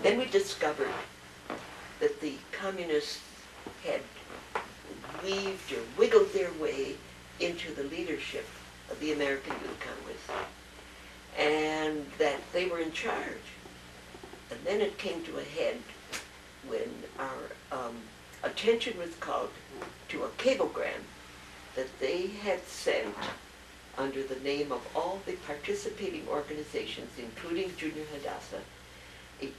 Then we discovered that the communists had weaved or wiggled their way into the leadership of the American Youth Congress, and that they were in charge. And then it came to a head when our attention was called to a cablegram that they had sent under the name of all the participating organizations, including Junior Hadassah, a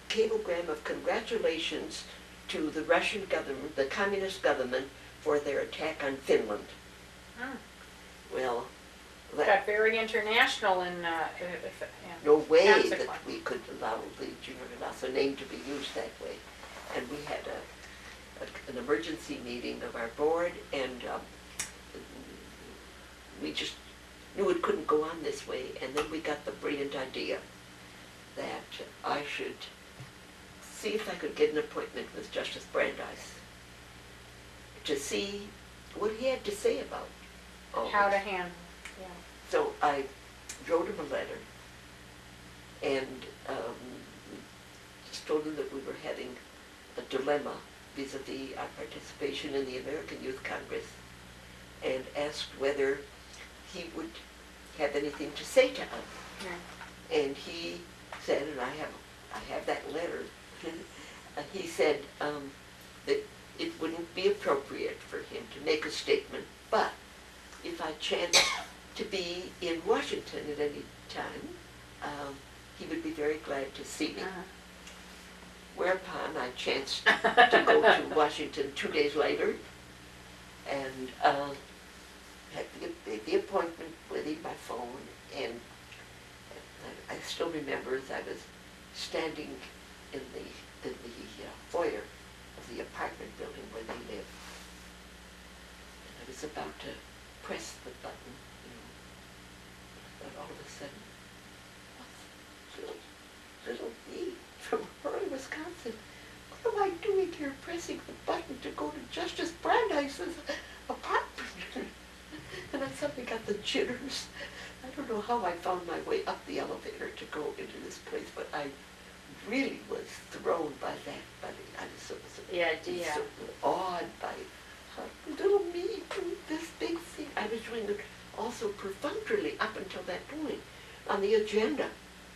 cablegram of congratulations to the Russian government, the communist government, for their attack on Finland. Well, that Got very international in no way that consequence. we could allow the Junior Hadassah name to be used that way. And we had an emergency meeting of our board, and we just knew it couldn't go on this way. And then we got the brilliant idea that I should see if I could get an appointment with Justice Brandeis to see what he had to say about all How to this. handle. Yeah. So I wrote him a letter and just told him that we were having a dilemma vis-a-vis our participation in the American Youth Congress, and asked whether he would have anything to say to us. Yeah. And he said, and I have that letter, he said that it wouldn't be appropriate for him to make a statement, but if I chanced to be in Washington at any time, he would be very glad to see me. Whereupon I chanced to go to Washington 2 days later, and had the appointment with him by phone, and I still remember as I was standing in the foyer of the apartment building where they lived, and I was about to press the button, but all of a sudden, little me from Hurley, Wisconsin, what am I doing here pressing the button to go to Justice Brandeis's apartment? And I suddenly got the jitters. I don't know how I found my way up the elevator to go into this place, but I really was thrown by that. I was so awed by how little me doing this big thing. I was doing it also perfunctorily up until that point on the agenda.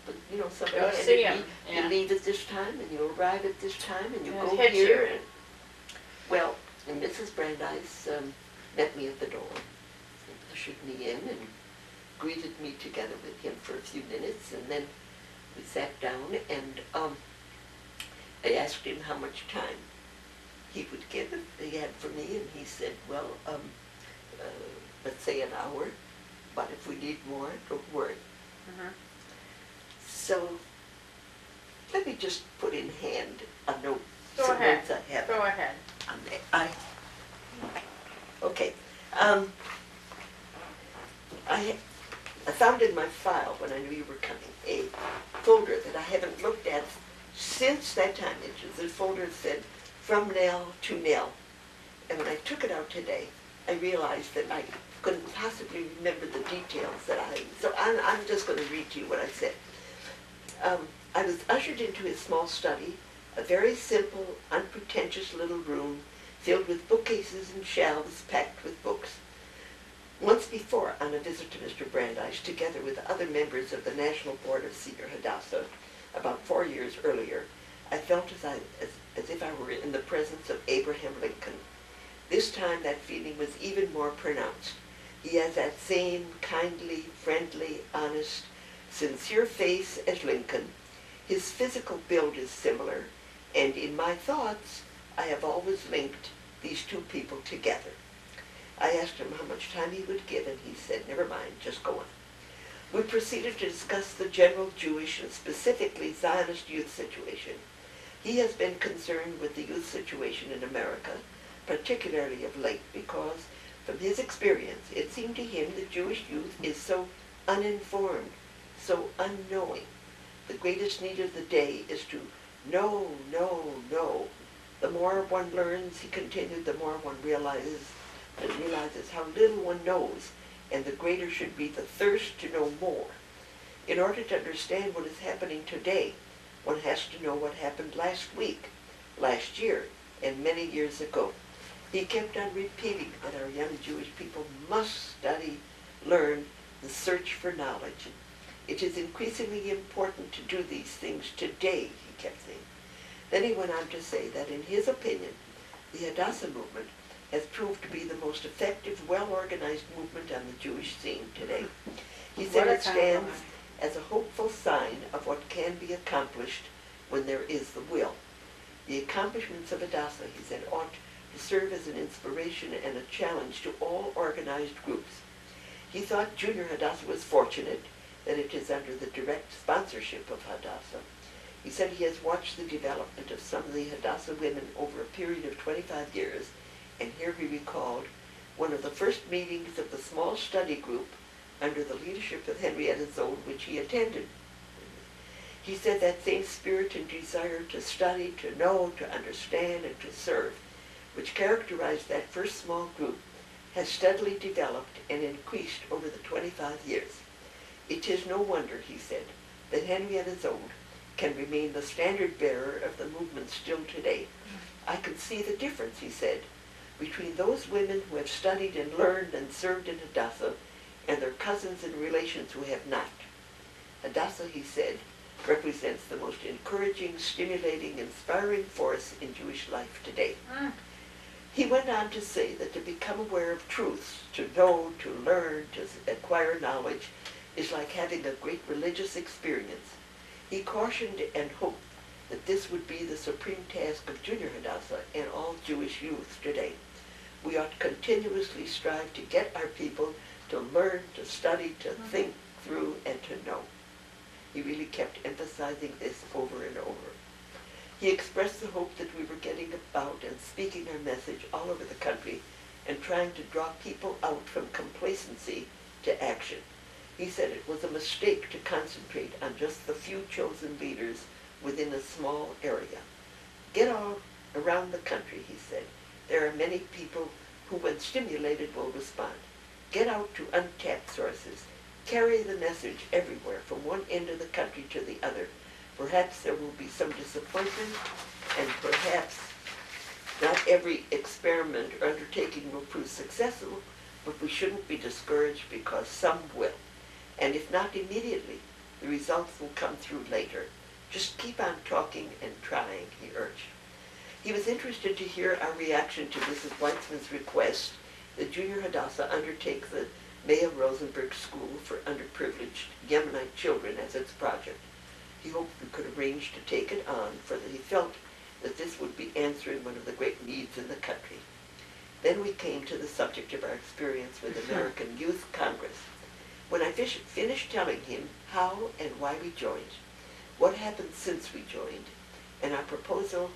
But somebody handed me, you leave at this time, and you arrive at this time, and you go here. And Mrs. Brandeis met me at the door, ushered me in, and greeted me together with him for a few minutes, and then we sat down, and I asked him how much time he would give if he had for me, and he said, well, let's say an hour, but if we need more, don't worry. So let me just put in hand a note. Go ahead. Notes I have. Go ahead. Okay. I found in my file, when I knew you were coming, a folder that I haven't looked at since that time. The folder said, from Nell to Nell. And when I took it out today, I realized that I couldn't possibly remember the details so I'm just going to read to you what I said. I was ushered into his small study, a very simple, unpretentious little room filled with bookcases and shelves packed with books. Once before, on a visit to Mr. Brandeis, together with other members of the National Board of Senior Hadassah, about 4 years earlier, I felt as if I were in the presence of Abraham Lincoln. This time that feeling was even more pronounced. He has that same kindly, friendly, honest, sincere face as Lincoln. His physical build is similar, and in my thoughts, I have always linked these two people together. I asked him how much time he would give, and he said, never mind, just go on. We proceeded to discuss the general Jewish and specifically Zionist youth situation. He has been concerned with the youth situation in America, particularly of late, because from his experience, it seemed to him that Jewish youth is so uninformed, so unknowing. The greatest need of the day is to know, know, know. The more one learns, he continued, the more one realizes how little one knows, and the greater should be the thirst to know more. In order to understand what is happening today, One has to know what happened last week, last year, and many years ago. He kept on repeating that our young Jewish people must study, learn, and search for knowledge. It is increasingly important to do these things today, he kept saying. Then he went on to say that in his opinion, the Hadassah movement has proved to be the most effective, well-organized movement on the Jewish scene today. He said it stands as a hopeful sign of what can be accomplished when there is the will. The accomplishments of Hadassah, he said, ought to serve as an inspiration and a challenge to all organized groups. He thought Junior Hadassah was fortunate that it is under the direct sponsorship of Hadassah. He said he has watched the development of some of the Hadassah women over a period of 25 years, and here he recalled one of the first meetings of the small study group under the leadership of Henrietta Zold, which he attended. He said that same spirit and desire to study, to know, to understand, and to serve, which characterized that first small group, has steadily developed and increased over the 25 years. It is no wonder, he said, that Henrietta Zold can remain the standard bearer of the movement still today. I can see the difference, he said, between those women who have studied and learned and served in Hadassah and their cousins and relations who have not. Hadassah, he said, represents the most encouraging, stimulating, inspiring force in Jewish life today. He went on to say that to become aware of truths, to know, to learn, to acquire knowledge, is like having a great religious experience. He cautioned and hoped that this would be the supreme task of Junior Hadassah and all Jewish youth today. We ought continuously strive to get our people to learn, to study, to think through, and to know. He really kept emphasizing this over and over. He expressed the hope that we were getting about and speaking our message all over the country and trying to draw people out from complacency to action. He said it was a mistake to concentrate on just the few chosen leaders within a small area. Get all around the country, he said. There are many people who, when stimulated, will respond. Get out to untapped sources. Carry the message everywhere, from one end of the country to the other. Perhaps there will be some disappointment, and perhaps not every experiment or undertaking will prove successful, but we shouldn't be discouraged because some will. And if not immediately, the results will come through later. Just keep on talking and trying, he urged. He was interested to hear our reaction to Mrs. Weitzman's request that Junior Hadassah undertake the Maya Rosenberg School for Underprivileged Yemenite Children as its project. He hoped we could arrange to take it on, for that he felt that this would be answering one of the great needs in the country. Then we came to the subject of our experience with American Youth Congress. When I finished telling him how and why we joined, what happened since we joined, and our proposal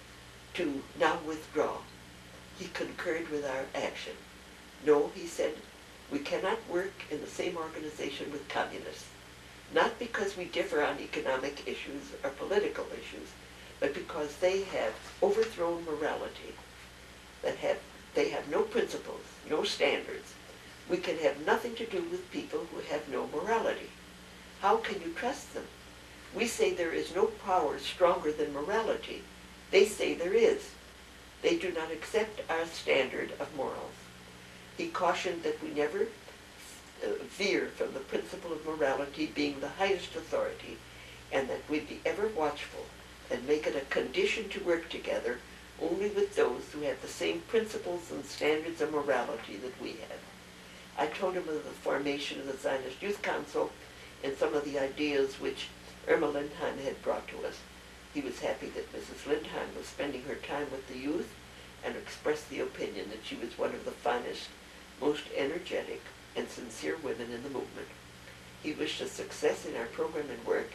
to now withdraw, he concurred with our action. No, he said, we cannot work in the same organization with communists, not because we differ on economic issues or political issues, but because they have overthrown morality, they have no principles, no standards. We can have nothing to do with people who have no morality. How can you trust them? We say there is no power stronger than morality. They say there is. They do not accept our standard of morals. He cautioned that we never veer from the principle of morality being the highest authority, and that we be ever watchful and make it a condition to work together only with those who have the same principles and standards of morality that we have. I told him of the formation of the Zionist Youth Council and some of the ideas which Irma Lindheim had brought to us. He was happy that Mrs. Lindheim was spending her time with the youth, and expressed the opinion that she was one of the finest, most energetic, and sincere women in the movement. He wished us success in our program and work,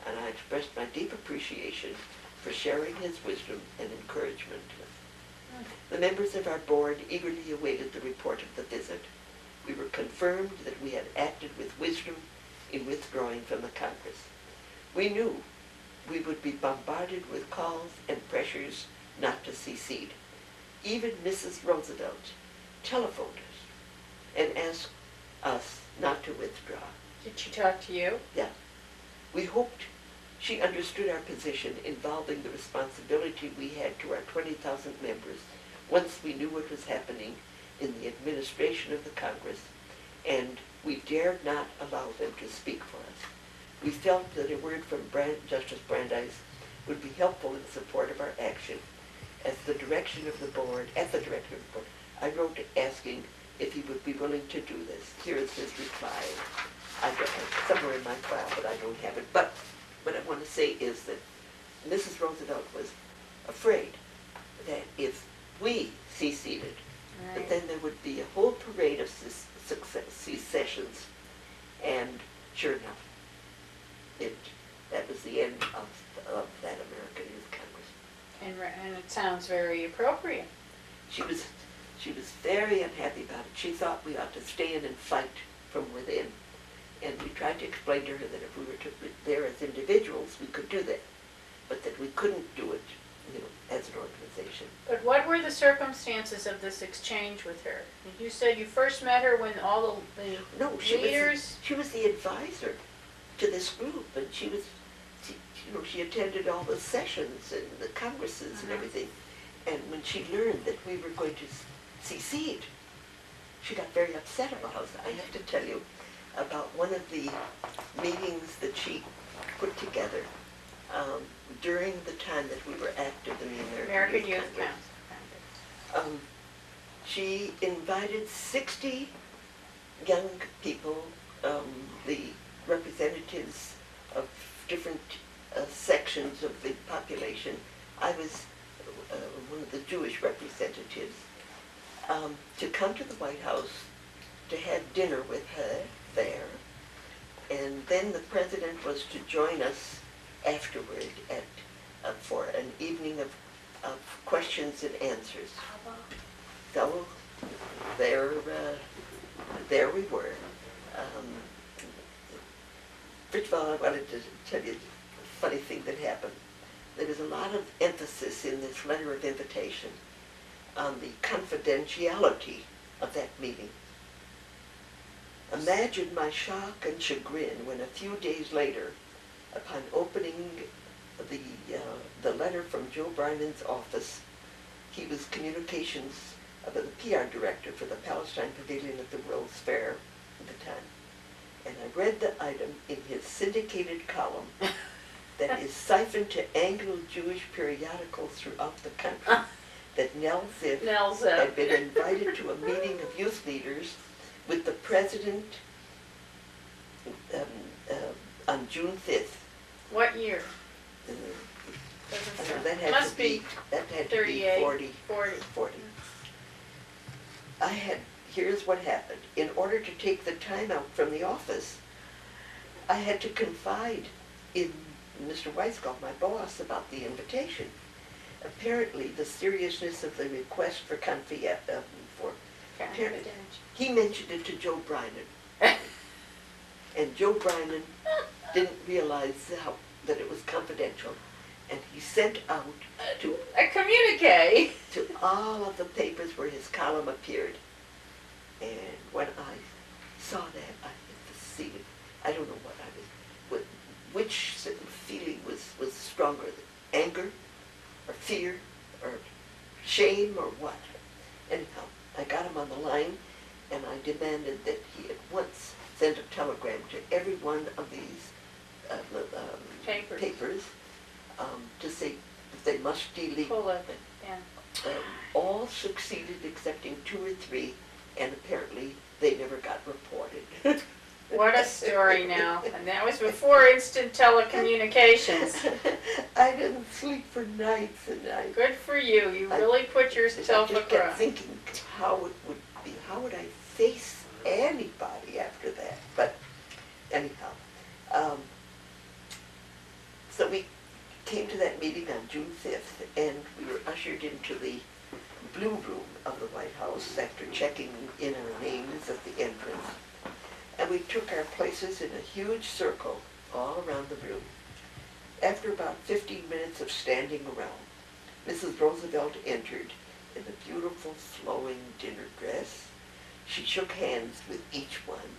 and I expressed my deep appreciation for sharing his wisdom and encouragement. The members of our board eagerly awaited the report of the visit. We were confirmed that we had acted with wisdom in withdrawing from the Congress. We knew we would be bombarded with calls and pressures not to secede. Even Mrs. Roosevelt telephoned us and asked us not to withdraw. Did she talk to you? Yeah. We hoped She understood our position involving the responsibility we had to our 20,000 members once we knew what was happening in the administration of the Congress, and we dared not allow them to speak for us. We felt that a word from Justice Brandeis would be helpful in support of our action. At the direction of the board, I wrote asking if he would be willing to do this. Here is his reply. I got it somewhere in my file, but I don't have it. But what I want to say is that Mrs. Roosevelt was afraid that if we seceded, that then there would be a whole parade of secessions. And sure enough, that was the end of that American Youth Congress. And it sounds very appropriate. She was very unhappy about it. She thought we ought to stay in and fight from within. And we tried to explain to her that if we were there as individuals, we could do that, but that we couldn't do it, as an organization. But what were the circumstances of this exchange with her? You said you first met her when all the leaders... She was the advisor to this group, and she attended all the sessions and the congresses and everything. And when she learned that we were going to secede, she got very upset about it. I have to tell you about one of the meetings that she put together during the time that we were active in the American Youth Congress. She invited 60 young people, the representatives of different sections of the population. I was one of the Jewish representatives, to come to the White House to have dinner with her there, and then the president was to join us afterward for an evening of questions and answers. So there we were. First of all, I wanted to tell you a funny thing that happened. There was a lot of emphasis in this letter of invitation on the confidentiality of that meeting. Imagine my shock and chagrin when a few days later, upon opening the letter from Joe Brynan's office, he was communications of the PR director for the Palestine Pavilion at the World's Fair at the time. And I read the item in his syndicated column that is siphoned to Anglo-Jewish periodicals throughout the country, that Nell Ziff had been invited to a meeting of youth leaders with the president on June 5th. What year? That had to be 40. Here's what happened. In order to take the time out from the office, I had to confide in Mr. Weisskopf, my boss, about the invitation. Apparently, the seriousness of the request for he mentioned it to Joe Brynan. And Joe Brynan didn't realize that it was confidential. And he sent out to a communique to all of the papers where his column appeared. And when I saw that, I hit the ceiling. I don't know which feeling was stronger, anger or fear or shame or what. Anyhow, I got him on the line, and I demanded that he at once send a telegram to every one of these papers to say that they must delete. All succeeded excepting 2 or 3, and apparently they never got reported. What a story now. And that was before instant telecommunications. I didn't sleep for nights, and good for you. You really put yourself across. I just kept thinking how it would be. How would I face anybody after that? But anyhow, so we came to that meeting on June 5th, and we were ushered into the blue room of the White House after checking in our names at the entrance. And we took our places in a huge circle all around the room. After about 15 minutes of standing around, Mrs. Roosevelt entered in a beautiful flowing dinner dress. She shook hands with each one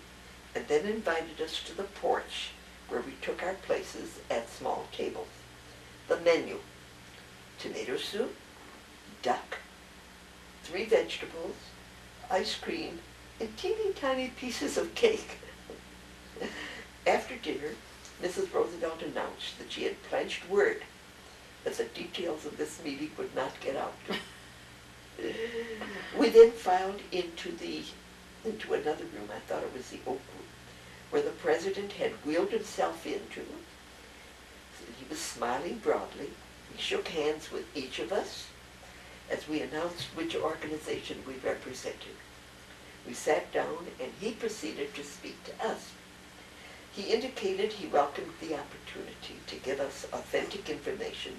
and then invited us to the porch where we took our places at small tables. menu. Tomato soup, duck, 3 vegetables, ice cream, and teeny tiny pieces of cake. After dinner, Mrs. Roosevelt announced that she had pledged word that the details of this meeting would not get out. We then filed into another room, I thought it was the Oak Room, where the president had wheeled himself into. He was smiling broadly. He shook hands with each of us as we announced which organization we represented. We sat down and he proceeded to speak to us. He indicated he welcomed the opportunity to give us authentic information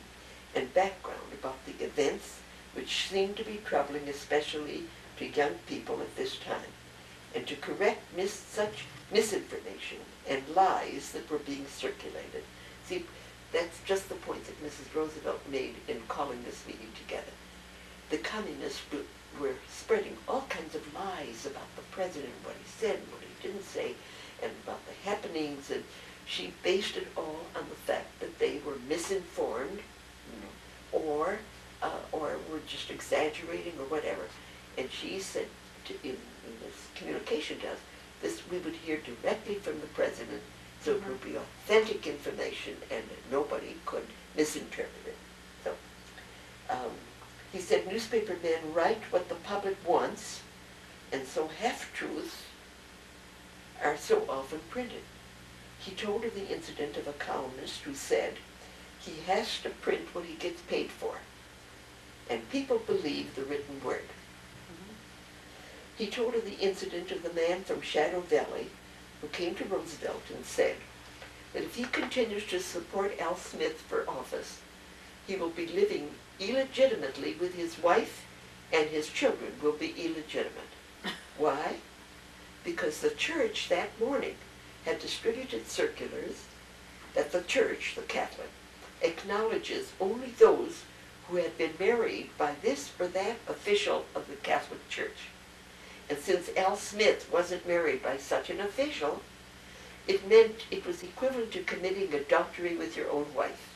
and background about the events which seemed to be troubling especially to young people at this time, and to correct such misinformation and lies that were being circulated. See, that's just the point that Mrs. Roosevelt made in calling this meeting together. The communists were spreading all kinds of lies about the president, what he said and what he didn't say, and about the happenings, and she based it all on the fact that they were misinformed, or were just exaggerating or whatever. And she said in this communication to us, this we would hear directly from the president, so it would be authentic information and nobody could misinterpret it. So he said newspaper men write what the public wants, and so half-truths are so often printed. He told of the incident of a columnist who said he has to print what he gets paid for, and people believe the written word. He told of the incident of the man from Shadow Valley who came to Roosevelt and said that if he continues to support Al Smith for office, he will be living illegitimately with his wife, and his children will be illegitimate. Why? Because the church that morning had distributed circulars that the church, the Catholic, acknowledges only those who had been married by this or that official of the Catholic Church. And since Al Smith wasn't married by such an official, it meant it was equivalent to committing adultery with your own wife.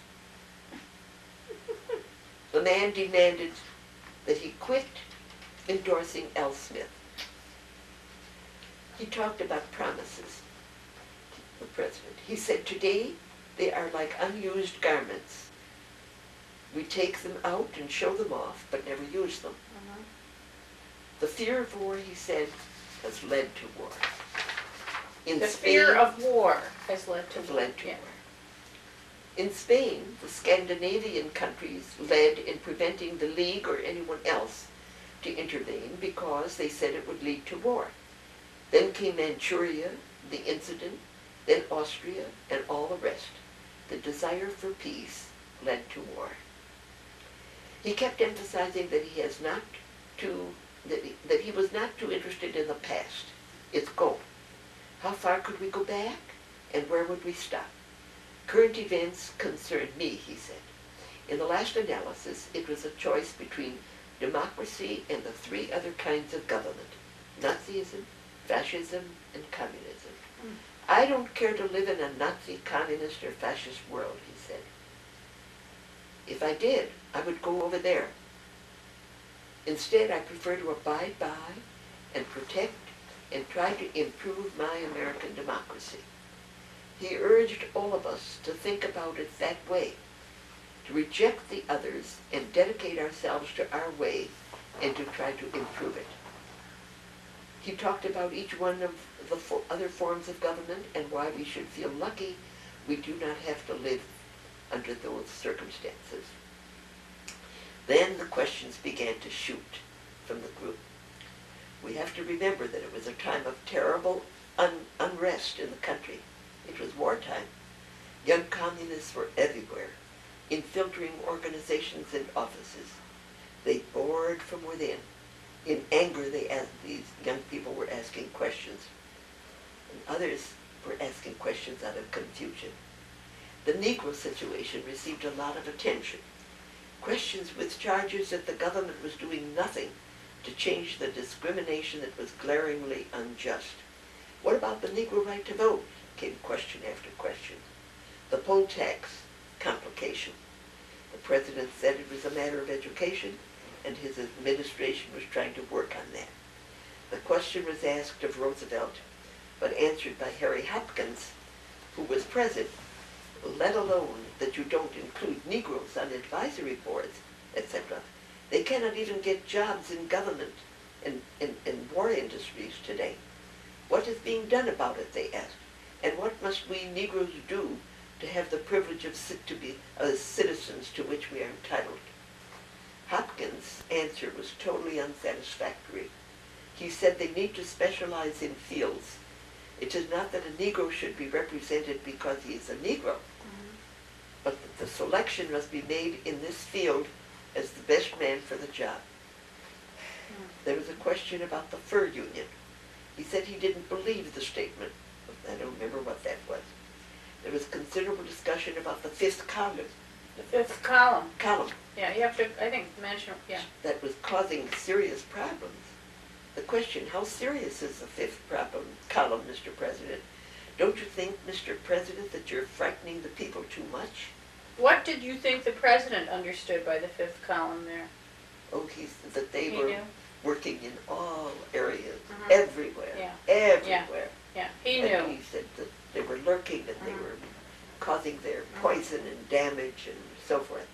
The man demanded that he quit endorsing Al Smith. He talked about promises, the president. He said, today they are like unused garments. We take them out and show them off, but never use them. The fear of war, he said, has led to war. In Spain, fear of war has led to war. In Spain, the Scandinavian countries led in preventing the League or anyone else to intervene because they said it would lead to war. Then came Manchuria, the incident, then Austria, and all the rest. The desire for peace led to war. He kept emphasizing that he has not to that he was not too interested in the past, its goal. How far could we go back, and where would we stop? Current events concern me, he said. In the last analysis, it was a choice between democracy and the 3 other kinds of government: Nazism, fascism, and communism. I don't care to live in a Nazi, communist, or fascist world, he said. If I did, I would go over there. Instead, I prefer to abide by and protect and try to improve my American democracy. He urged all of us to think about it that way, to reject the others and dedicate ourselves to our way and to try to improve it. He talked about each one of the other forms of government and why we should feel lucky we do not have to live under those circumstances. Then the questions began to shoot from the group. We have to remember that it was a time of terrible unrest in the country. It was wartime. Young communists were everywhere, infiltrating organizations and offices. They bored from within. In anger, these young people were asking questions, and others were asking questions out of confusion. The Negro situation received a lot of attention. Questions with charges that the government was doing nothing to change the discrimination that was glaringly unjust. What about the Negro right to vote? Came question after question. The poll tax complication. president said it was a matter of education, and his administration was trying to work on that. The question was asked of Roosevelt, but answered by Harry Hopkins, who was present, let alone that you don't include Negroes on advisory boards, etc. They cannot even get jobs in government and war industries today. What is being done about it, they asked, and what must we Negroes do to have the privilege of to be citizens to which we are entitled? Hopkins' answer was totally unsatisfactory. He said they need to specialize in fields. It is not that a Negro should be represented because he is a Negro, but that the selection must be made in this field as the best man for the job. There was a question about the fur union. He said he didn't believe the statement. I don't remember what that was. There was considerable discussion about the fifth column. The fifth column. Column. Yeah, you have to, I think, mention, yeah. That was causing serious problems. The question, how serious is the fifth column, Mr. President? Don't you think, Mr. President, that you're frightening the people too much? What did you think the president understood by the fifth column there? Oh, that they were working in all areas, Mm-hmm. everywhere, Yeah. everywhere. Yeah, he And knew. he said that they were lurking and they were causing their poison and damage and so forth.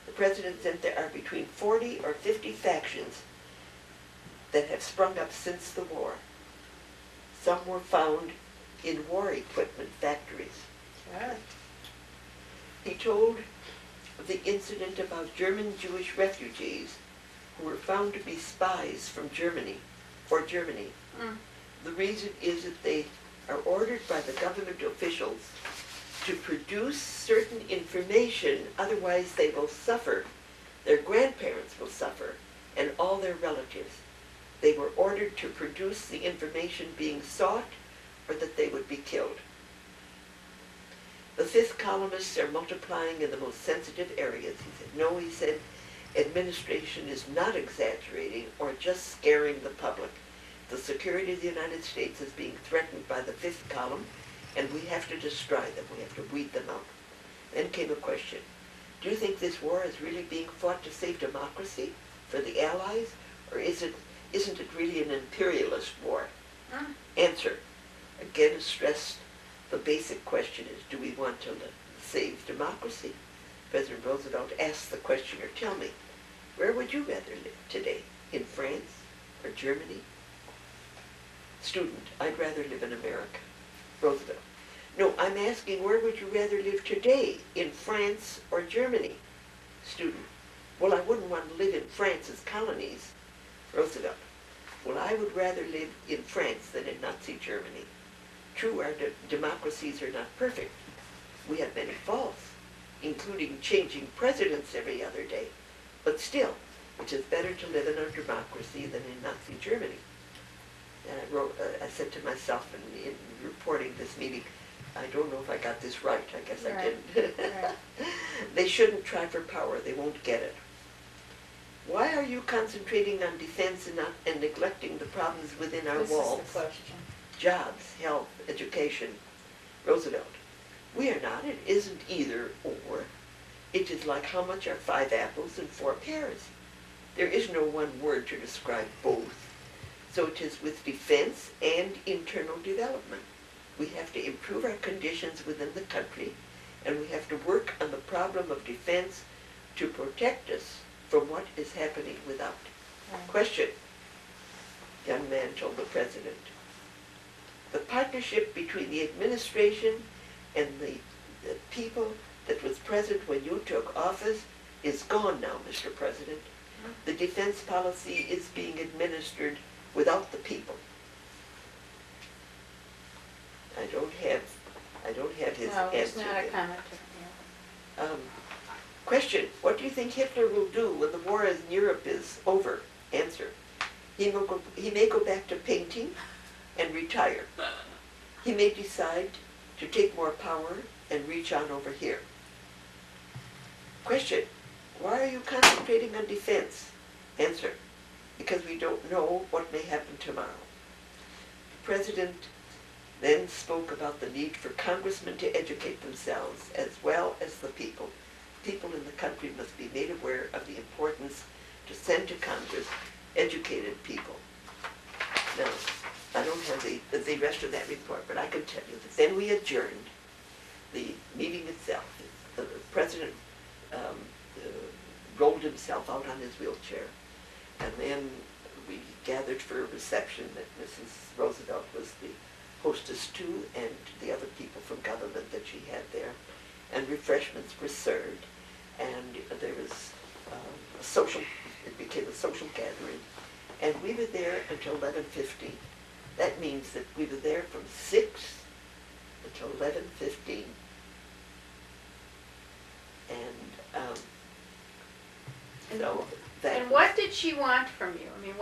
The president said there are between 40 or 50 factions that have sprung up since the war. Some were found in war equipment factories. Yeah. He told of the incident about German Jewish refugees who were found to be spies from Germany, for Germany. The reason is that they are ordered by the government officials to produce certain information, otherwise they will suffer. Their grandparents will suffer, and all their relatives. They were ordered to produce the information being sought, or that they would be killed. The fifth columnists are multiplying in the most sensitive areas. He said, no, he said, administration is not exaggerating or just scaring the public. The security of the United States is being threatened by the fifth column, and we have to destroy them. We have to weed them out. Then came a question. Do you think this war is really being fought to save democracy for the Allies, or isn't it really an imperialist war? Answer. Again, stressed, the basic question is, do we want to save democracy? President Roosevelt asked the questioner, tell me, where would you rather live today? In France or Germany? Student, I'd rather live in America. Roosevelt, no, I'm asking, where would you rather live today? In France or Germany? Student, well, I wouldn't want to live in France's colonies. Roosevelt, well, I would rather live in France than in Nazi Germany. True, our democracies are not perfect. We have many faults, including changing presidents every other day. But still, it is better to live in our democracy than in Nazi Germany. And I said to myself in reporting this meeting, I don't know if I got this right. I guess I didn't. Right. They shouldn't try for power. They won't get it. Why are you concentrating on defense and neglecting the problems within our walls? This is the question. Jobs, health, education. Roosevelt, we are not. It isn't either or. It is like how much are 5 apples and 4 pears. There is no one word to describe both. So it is with defense and internal development. We have to improve our conditions within the country, and we have to work on the problem of defense to protect us from what is happening without. Question. Young man told the president. The partnership between the administration and the people that was present when you took office is gone now, Mr. President. The defense policy is being administered without the people. I don't have his No, answer. it's not a yet. comment. Question, what do you think Hitler will do when the war in Europe is over? Answer, he may go back to painting and retire. He may decide to take more power and reach on over here. Question, why are you concentrating on defense? Answer, because we don't know what may happen tomorrow. The president then spoke about the need for congressmen to educate themselves as well as the people. people in the country must be made aware of the importance to send to Congress educated people. Now, I don't have the rest of that report, but I can tell you that then we adjourned the meeting itself. The president rolled himself out on his wheelchair, and then we gathered for a reception that Mrs. Roosevelt was the hostess to, and the other people from government that she had there, and refreshments were served, and there was it became a social gathering, and we were there until 11:15. That means that we were there from 6 until 11:15, and so that. And what did she want from you? I mean,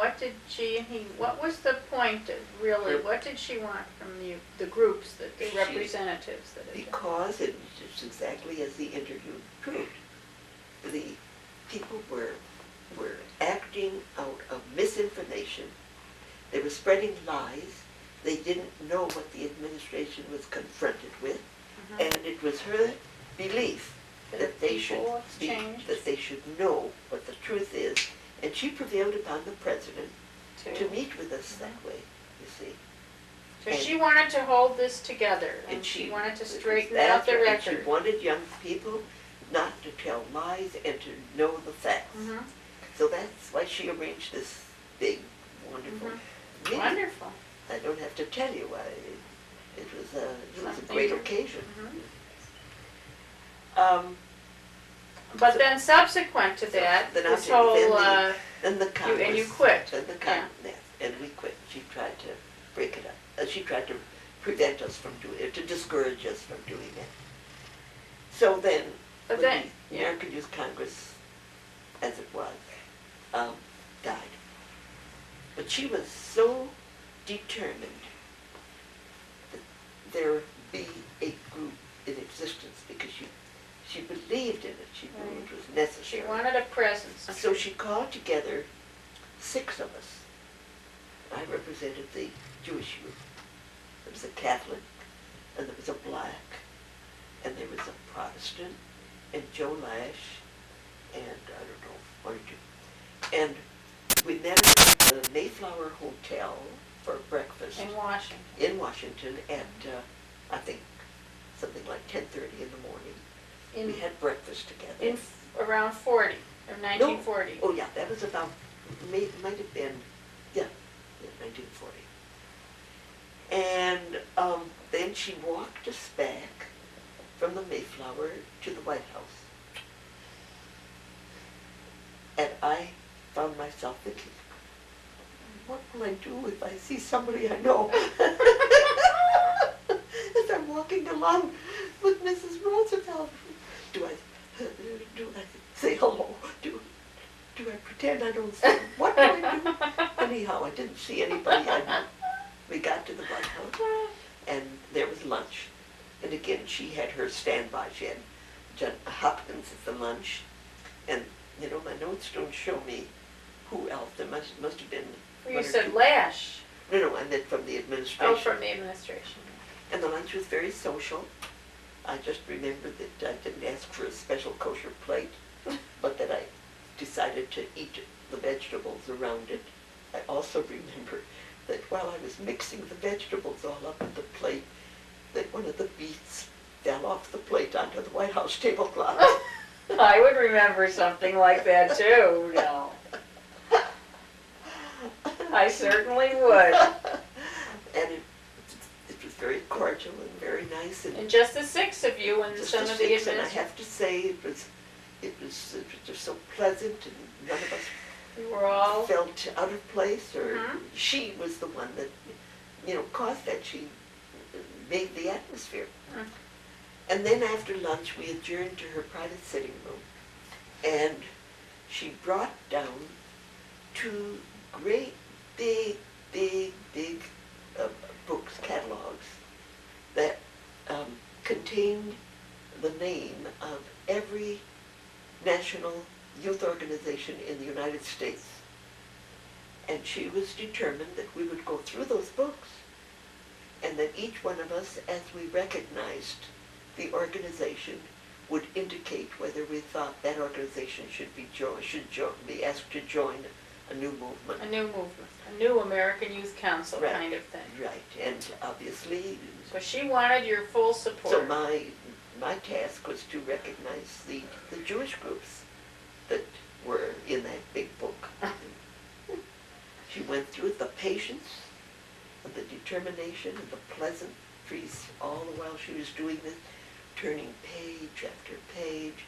what was the point of really, what did she want from you, the groups, the representatives that had done? Because it's exactly as the interview proved. The people were acting out of misinformation. They were spreading lies. They didn't know what the administration was confronted with, and it was her belief that they should know what the truth is, and she prevailed upon the president to meet with us that way. You see. So she wanted to hold this together, and she wanted to straighten out the record. She wanted young people not to tell lies and to know the facts. So that's why she arranged this big, wonderful meeting. Wonderful. I don't have to tell you why. It was a great occasion. But then subsequent to that, this whole, then the Congress, and you quit. Then the Congress, and we quit. She tried to break it up. She tried to prevent us from doing it, to discourage us from doing it. So then, the American Youth Congress, as it was, died. But she was so determined that there be a group in existence because she believed in it. She knew it was necessary. She wanted a presence. So she called together 6 of us. I represented the Jewish youth. There was a Catholic, and there was a black, and there was a Protestant, and Joe Lash, and I don't know, 1 or 2. And we met at the Mayflower Hotel for breakfast. In Washington at, I think, something like 10:30 in the morning. We had breakfast together. Around 40, or 1940. No. Oh yeah, that was about, might have been, 1940. And then she walked us back from the Mayflower to the White House. And I found myself thinking, what will I do if I see somebody I know? As I'm walking along with Mrs. Roosevelt, do I say hello? Do I pretend I don't see them? What do I do? Anyhow, I didn't see anybody I knew. We got to the White House, and there was lunch. And again, she had her standby. She had John Hopkins at the lunch. And, you know, my notes don't show me who else. There must have been. You said Lash. No, I meant from the administration. Oh, from the administration. And the lunch was very social. I just remembered that I didn't ask for a special kosher plate, but that I decided to eat the vegetables around it. I also remember that while I was mixing the vegetables all up in the plate, that one of the beets fell off the plate onto the White House tablecloth. I would remember something like that too, no. I certainly would. And it was very cordial and very nice. And just the 6 of you and some of the administrators. And I have to say, it was just so pleasant, and none of us felt out of place, or she was the one that, caused that. She made the atmosphere. And then after lunch, we adjourned to her private sitting room, and she brought down 2 great, big books, catalogs, that contained the name of every national youth organization in the United States. And she was determined that we would go through those books, and that each one of us, as we recognized the organization, would indicate whether we thought that organization should be be asked to join a new movement. A new movement, a new American Youth Council Right. kind of thing. Right, and obviously, So she wanted your full support. so my task was to recognize the Jewish groups that were in that big book. She went through the patience and the determination and the pleasantries all the while she was doing this, turning page after page,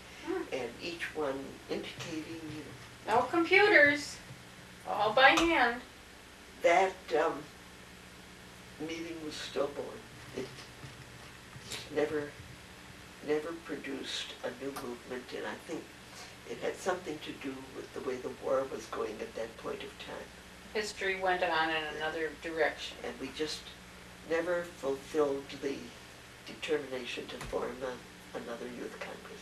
and each one indicating, No computers, all by hand. that meeting was stillborn. It never produced a new movement, and I think it had something to do with the way the war was going at that point of time. History went on in another direction. And we just never fulfilled the determination to form another youth congress.